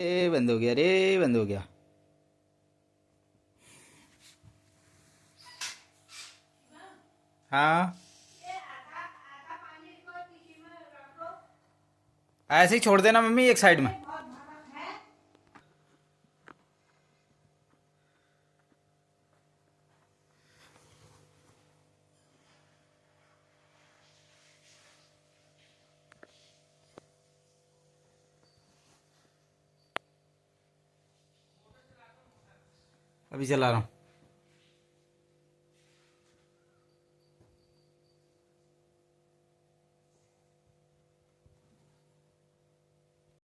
बंद हो गया रे, बंद हो गया। हाँ, ऐसे ही छोड़ देना मम्मी एक साइड में। अभी चला रहा हूँ।